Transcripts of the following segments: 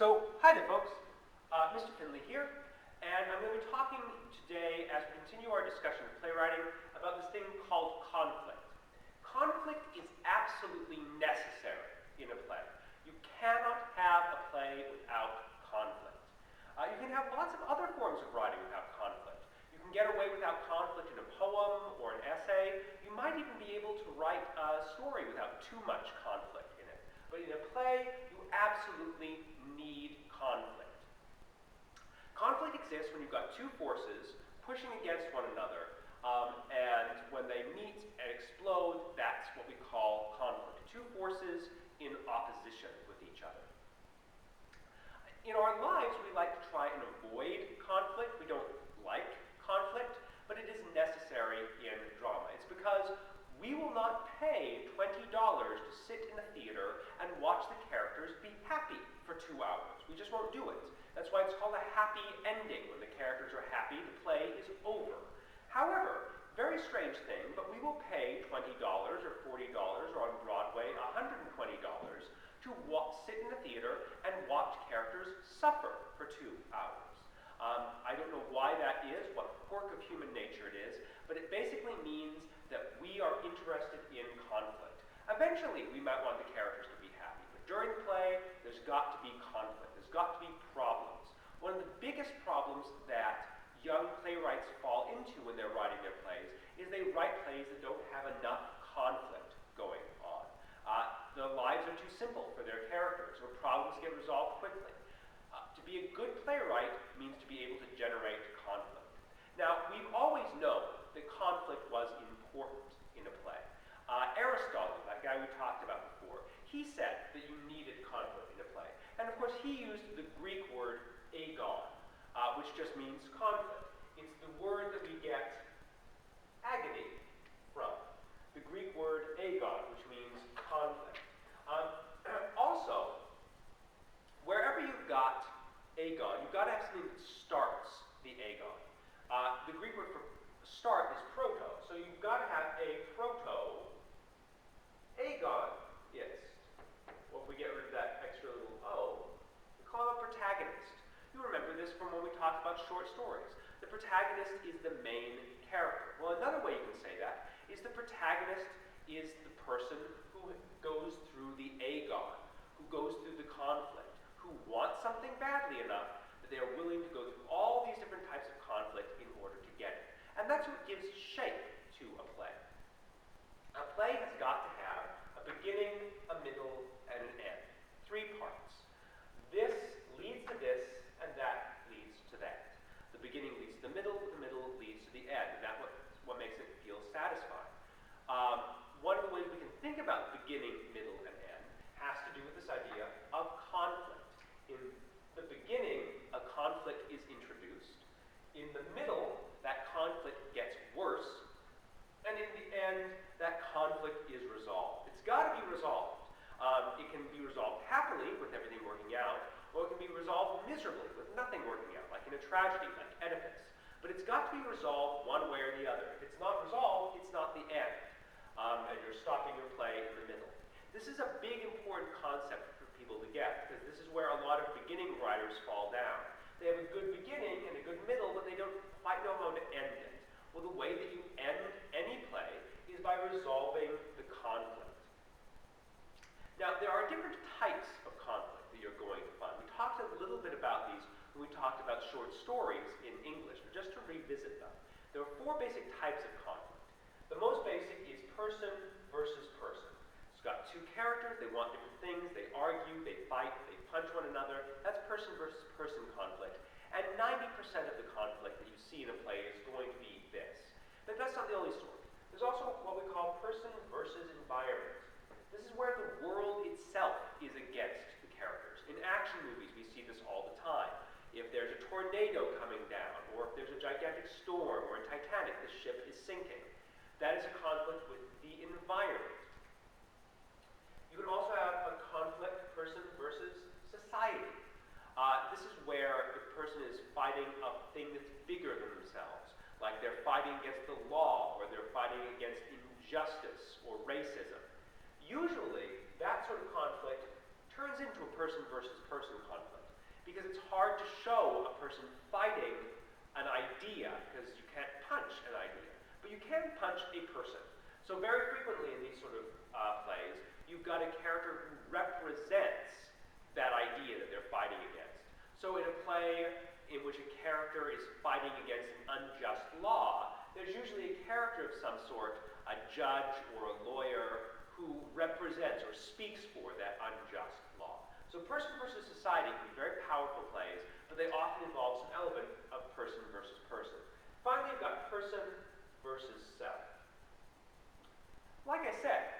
Hi there, folks. Mr. Finley here, and I'm going to be talking today, as we continue our discussion of playwriting, about this thing called conflict. Conflict is absolutely necessary in a play. You cannot have a play without conflict. You can have lots of other forms of writing without conflict. You can get away without conflict in a poem or an essay. You might even be able to write a story without too much conflict in it. But in a play, you absolutely need conflict. Conflict exists when you've got two forces pushing against one another, and when they meet and explode, that's what we call conflict. Two forces in opposition with each other. In our lives, we like to try and avoid conflict. We don't like conflict, but it is necessary in drama. It's because we will not pay $20 to sit in a theater and watch the characters be happy for 2 hours. We just won't do it. That's why it's called a happy ending. When the characters are happy, the play is over. However, very strange thing, but we will pay $20 or $40 or on Broadway $120 to sit in the theater and watch characters suffer for 2 hours. I don't know why that is, what quirk of human nature it is, but it basically means that we are interested in conflict. Eventually, we might want the characters to be happy, but during the play, there's got to be conflict. There's got to be problems. One of the biggest problems that young playwrights fall into when they're writing their plays is they write plays that don't have enough conflict going on. The lives are too simple for their characters, or problems get resolved quickly. To be a good playwright means to be able to generate conflict. Now, we've always known that conflict was important in a play. Aristotle, that guy we talked about before, he said that you needed conflict in a play. And of course, he used the Greek word agon, which just means conflict. It's the word that we get agony from. The Greek word agon, which means conflict. Also, wherever you've got agon, you've got to have something that starts the agon. The Greek word for start is proto, so you've got to have a proto-agonist. Well, if we get rid of that extra little O, we call it a protagonist. You remember this from when we talked about short stories. The protagonist is the main character. Well, another way you can say that is the protagonist is the person who goes through the agon, who goes through the conflict, who wants something badly enough that they are willing to go through all these different types of conflict in order to get it. And that's what gives shape to a play. A play has got to have a beginning, a middle, and an end. 3 parts. This leads to this, and that leads to that. The beginning leads to the middle leads to the end, and that's what makes it feel satisfying. One of the ways we can think about beginning, middle, and end has to do with this idea of conflict. In the beginning, a conflict is introduced. In the middle, that conflict gets worse. And in the end, that conflict is resolved. It's got to be resolved. It can be resolved happily with everything working out, or it can be resolved miserably with nothing working out, like in a tragedy, like Oedipus. But it's got to be resolved one way or the other. If it's not resolved, it's not the end. And you're stopping your play in the middle. This is a big, important concept for people to get, because this is where a lot of beginning writers fall down. They have a good beginning and a good middle, but they don't quite know how to end it. Well, the way that you end any play is by resolving the conflict. Now, there are different types of conflict that you're going to find. We talked a little bit about these when we talked about short stories in English, but just to revisit them. There are 4 basic types of conflict. The most basic is person versus person. It's got 2 characters, they want different things, they argue, they fight, they punch one another. That's person versus person conflict. And 90% of the conflict that you see in a play is going to be this. But that's not the only sort. There's also what we call person versus environment. This is where the world itself is against the characters. In action movies, we see this all the time. If there's a tornado coming down, or if there's a gigantic storm, or in Titanic, the ship is sinking, that is a conflict with the environment. You can also have a conflict person versus society. This is where the person is fighting a thing that's bigger than themselves, like they're fighting against the law, or they're fighting against injustice or racism. Usually, that sort of conflict turns into a person versus person conflict. because it's hard to show a person fighting an idea, because you can't punch an idea, but you can punch a person. So very frequently in these sort of plays, you've got a character who represents that idea that they're fighting against. So in a play in which a character is fighting against an unjust law, there's usually a character of some sort, a judge or a lawyer, who represents or speaks for that unjust law. So person versus society can be very powerful plays, but they often involve some element of person versus person. Finally, you've got person versus self. Like I said,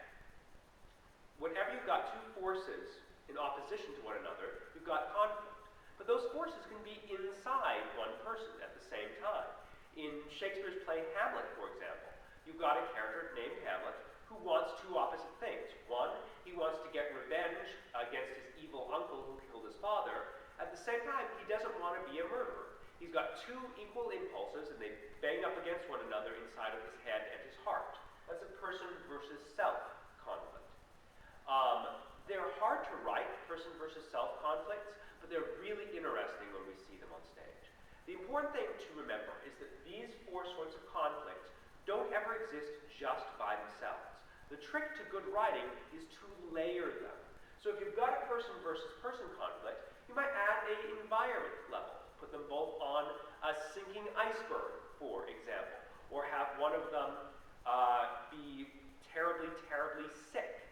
whenever you've got two forces in opposition to one another, you've got conflict. But those forces can be inside one person at the same time. In Shakespeare's play Hamlet, for example, you've got a character named Hamlet who wants two opposite things. One, he wants to get revenge against his evil uncle who killed his father. At the same time, he doesn't want to be a murderer. He's got two equal impulses, and they bang up against one another inside of his head and his heart. That's a person versus self conflict. They're hard to write, person versus self conflicts, but they're really interesting when we see them on stage. The important thing to remember is that these four sorts of conflicts don't ever exist just by themselves. The trick to good writing is to layer them. So if you've got a person versus person conflict, you might add an environment level. Put them both on a sinking iceberg, for example, or have one of them be terribly, terribly sick.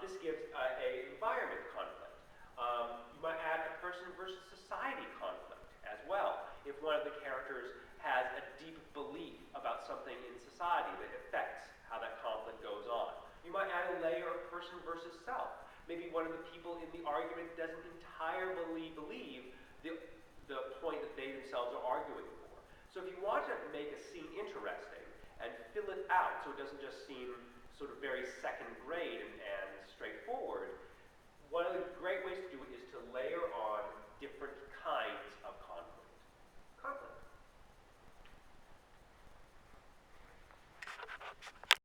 This gives an environment conflict. You might add a person versus society conflict as well, if one of the characters has a deep belief about something in society that affects how that conflict goes on. You might add a layer of person versus self. Maybe one of the people in the argument doesn't entirely believe the point that they themselves are arguing for. So if you want to make a scene interesting and fill it out so it doesn't just seem sort of very second grade and straightforward, one of the great ways to do it is to layer on different